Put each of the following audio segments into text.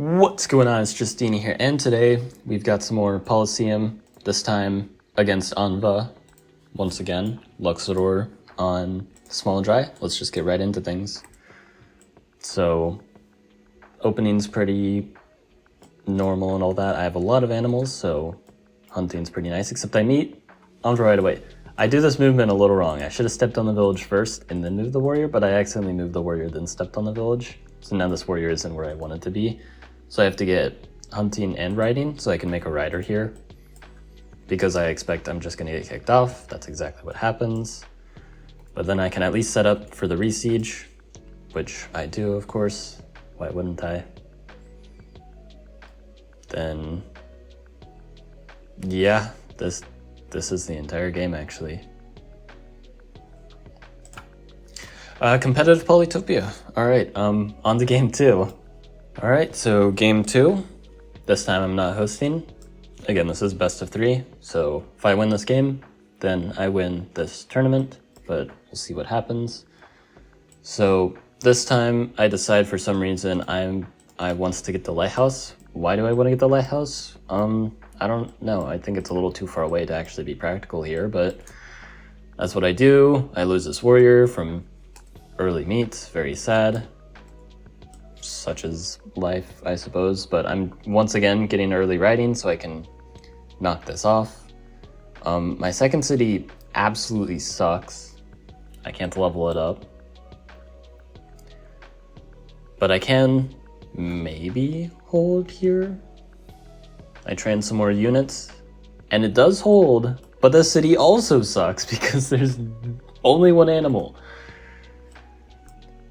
What's going on? It's Justeeni here, and today we've got some more Polytopia, this time against Anva. Once again, Luxador on Small and Dry. Let's just get right into things. So, opening's pretty normal and all that. I have a lot of animals, so hunting's pretty nice, except I meet Anva right away. I do this movement a little wrong. I should have stepped on the village first and then moved the warrior, but I accidentally moved the warrior then stepped on the village. So now this warrior isn't where I want it to be. So I have to get hunting and riding so I can make a rider here. Because I expect I'm just going to get kicked off. That's exactly what happens. But then I can at least set up for the re-siege, which I do, of course. Why wouldn't I? Then, yeah, this is the entire game, actually. Competitive Polytopia. Alright, on to game 2. Alright, so game 2. This time I'm not hosting. Again, this is best of 3, so if I win this game, then I win this tournament, but we'll see what happens. So this time I decide for some reason I want to get the lighthouse. Why do I want to get the lighthouse? I don't know. I think it's a little too far away to actually be practical here, but that's what I do. I lose this warrior from early meet. Very sad. Such is life, I suppose, but I'm once again getting early riding so I can knock this off. My second city absolutely sucks. I can't level it up. But I can maybe hold here. I train some more units, and it does hold, but the city also sucks because there's only one animal.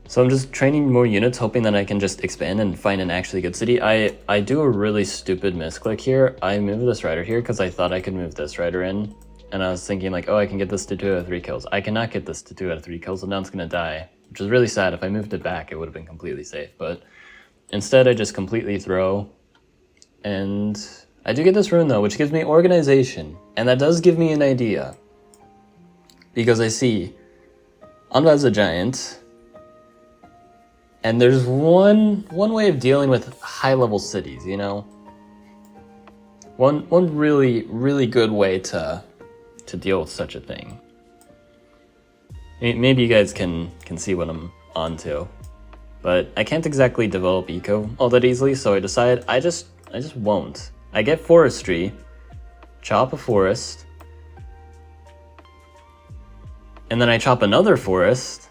So I'm just training more units, hoping that I can just expand and find an actually good city. I do a really stupid misclick here. I move this rider here because I thought I could move this rider in. And I was thinking like, oh, I can get this to 2 out of 3 kills. I cannot get this to 2 out of 3 kills, so now it's going to die. Which is really sad. If I moved it back, it would have been completely safe. But instead, I just completely throw. And I do get this rune though, which gives me organization. And that does give me an idea. Because I see Anva is a giant. And there's one way of dealing with high-level cities, you know? One really good way to deal with such a thing. Maybe you guys can see what I'm onto. But I can't exactly develop eco all that easily, so I decide I just won't. I get forestry, chop a forest, and then I chop another forest,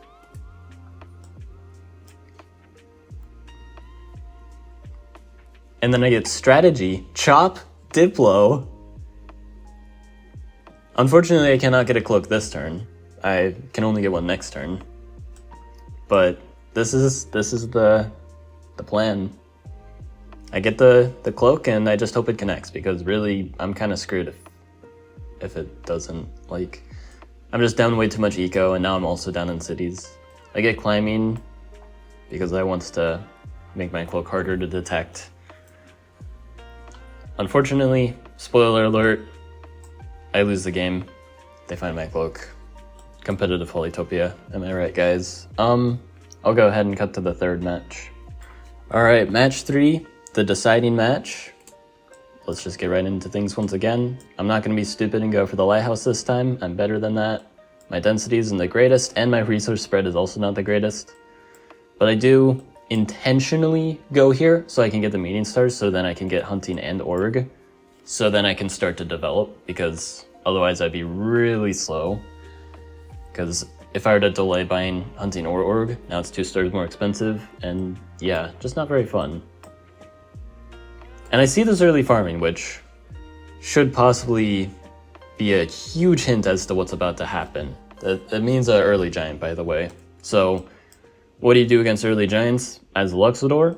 and then I get strategy, chop, Diplo. Unfortunately, I cannot get a cloak this turn. I can only get one next turn. But this is the plan. I get the cloak and I just hope it connects because really I'm kind of screwed if it doesn't. Like, I'm just down way too much eco and now I'm also down in cities. I get climbing because I want to make my cloak harder to detect. Unfortunately, spoiler alert, I lose the game. They find my cloak. Competitive Polytopia, am I right, guys? I'll go ahead and cut to the third match. Alright, match 3, the deciding match. Let's just get right into things once again. I'm not going to be stupid and go for the lighthouse this time. I'm better than that. My density isn't the greatest, and my resource spread is also not the greatest. But I do intentionally go here so I can get the meeting stars, so then I can get hunting and org, so then I can start to develop, because otherwise I'd be really slow. Because if I were to delay buying hunting or org, now it's 2 stars more expensive, and yeah, just not very fun. And I see this early farming, which should possibly be a huge hint as to what's about to happen. That means an early giant, by the way. So what do you do against early giants as Luxador?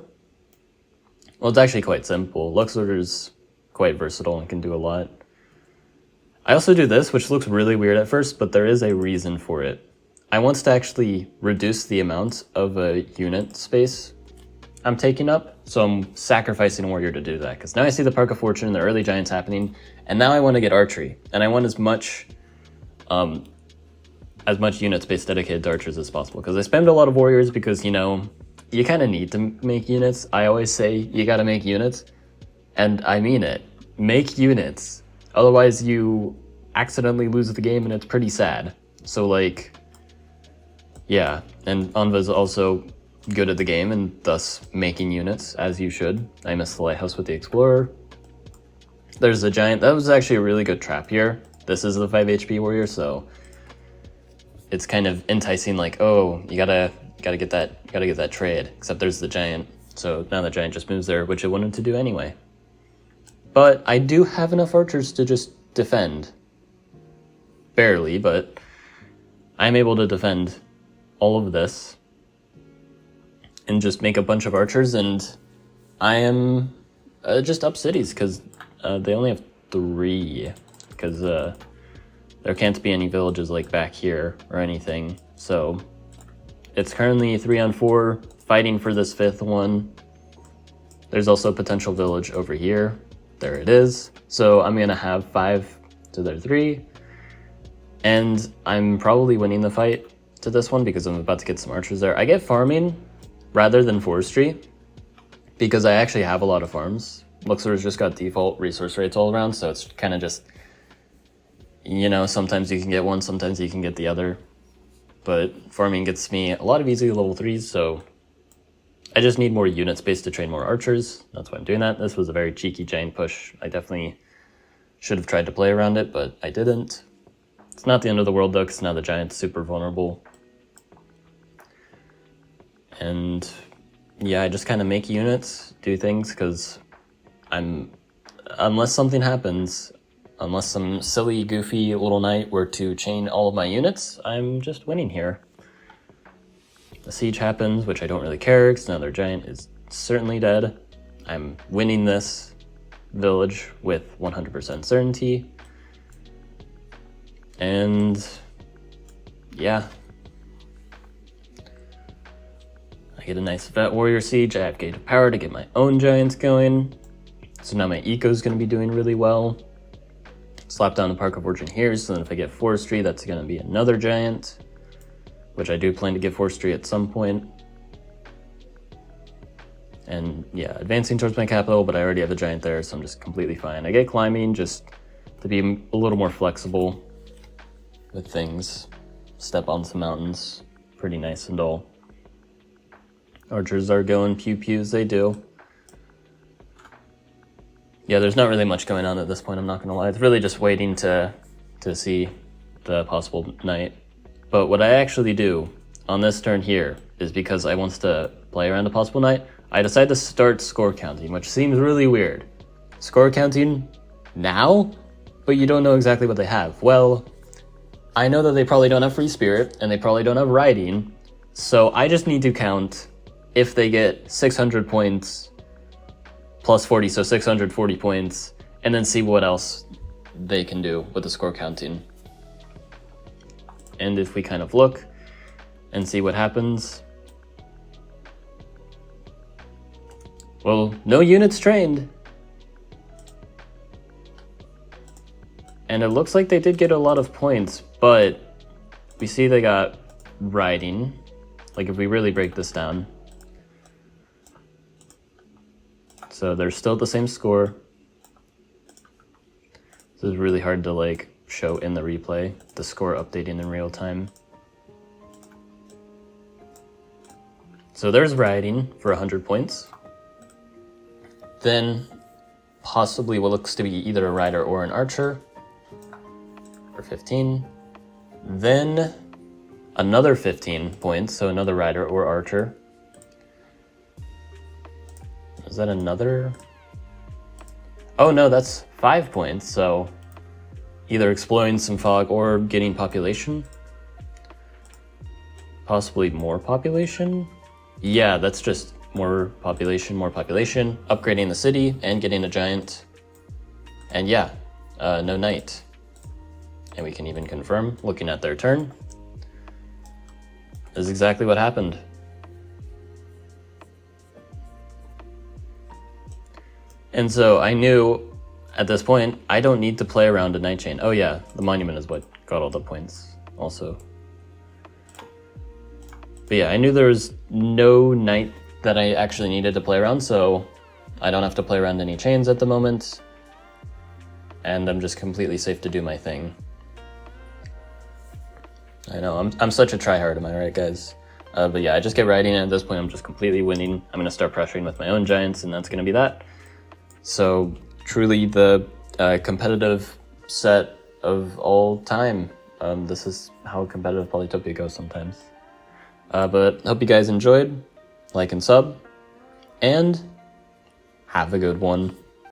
Well, it's actually quite simple. Luxador is quite versatile and can do a lot. I also do this, which looks really weird at first, but there is a reason for it. I want to actually reduce the amount of a unit space I'm taking up, so I'm sacrificing a warrior to do that, because now I see the Park of Fortune and the early giants happening, and now I want to get archery, and I want as much unit space dedicated to archers as possible, because I spammed a lot of warriors because, you know, you kind of need to make units. I always say you gotta make units, and I mean it. Make units. Otherwise you accidentally lose the game and it's pretty sad. So like, yeah, and Anva's also good at the game and thus making units, as you should. I missed the lighthouse with the explorer. There's the giant. That was actually a really good trap here. This is the 5 HP warrior, so it's kind of enticing, like, oh, you gotta get that trade. Except there's the giant, so now the giant just moves there, which it wanted to do anyway. But I do have enough archers to just defend. Barely, but I'm able to defend all of this and just make a bunch of archers, and I am just up cities because they only have 3, because there can't be any villages like back here or anything. So it's currently 3-on-4, fighting for this 5th one. There's also a potential village over here. There it is. So I'm gonna have 5 to their 3, and I'm probably winning the fight to this one because I'm about to get some archers there. I get farming rather than forestry because I actually have a lot of farms. Luxor's just got default resource rates all around, so it's kind of just, you know, sometimes you can get one, sometimes you can get the other. But farming gets me a lot of easy level 3s, so I just need more unit space to train more archers. That's why I'm doing that. This was a very cheeky giant push. I definitely should have tried to play around it, but I didn't. It's not the end of the world though, because now the giant's super vulnerable. And yeah, I just kind of make units, do things, because unless something happens, unless some silly, goofy little knight were to chain all of my units, I'm just winning here. The siege happens, which I don't really care, because now their giant is certainly dead. I'm winning this village with 100% certainty. And yeah. I get a nice vet warrior siege. I have gate of power to get my own giants going. So now my eco is going to be doing really well. Slap down the Park of Origin here, so then if I get forestry, that's going to be another giant, which I do plan to get forestry at some point. And yeah, advancing towards my capital, but I already have a giant there, so I'm just completely fine. I get climbing just to be a little more flexible with things. Step on some mountains, pretty nice and all. Archers are going pew as they do. Yeah, there's not really much going on at this point, I'm not gonna lie. It's really just waiting to see the possible knight. But what I actually do on this turn here is, because I want to play around a possible knight, I decide to start score counting, which seems really weird. Score counting now? But you don't know exactly what they have. Well, I know that they probably don't have free spirit, and they probably don't have riding, so I just need to count if they get 600 points plus 40, so 640 points, and then see what else they can do with the score counting. And if we kind of look and see what happens, well, no units trained. And it looks like they did get a lot of points, but we see they got riding. Like if we really break this down. So they're still the same score. This is really hard to like show in the replay, the score updating in real time. So there's riding for 100 points. Then possibly what looks to be either a rider or an archer for 15. Then another 15 points, so another rider or archer. Is that another? Oh no, that's 5 points, so either exploring some fog or getting population. Possibly more population? Yeah, that's just more population, upgrading the city and getting a giant. And yeah, no knight. And we can even confirm, looking at their turn, this is exactly what happened. And so I knew at this point, I don't need to play around a knight chain. Oh yeah, the monument is what got all the points also. But yeah, I knew there was no knight that I actually needed to play around, so I don't have to play around any chains at the moment. And I'm just completely safe to do my thing. I know, I'm such a tryhard, am I right, guys? But yeah, I just get riding, and at this point I'm just completely winning. I'm going to start pressuring with my own giants, and that's going to be that. So, truly the competitive set of all time. This is how competitive Polytopia goes sometimes. But hope you guys enjoyed. Like and sub. And have a good one.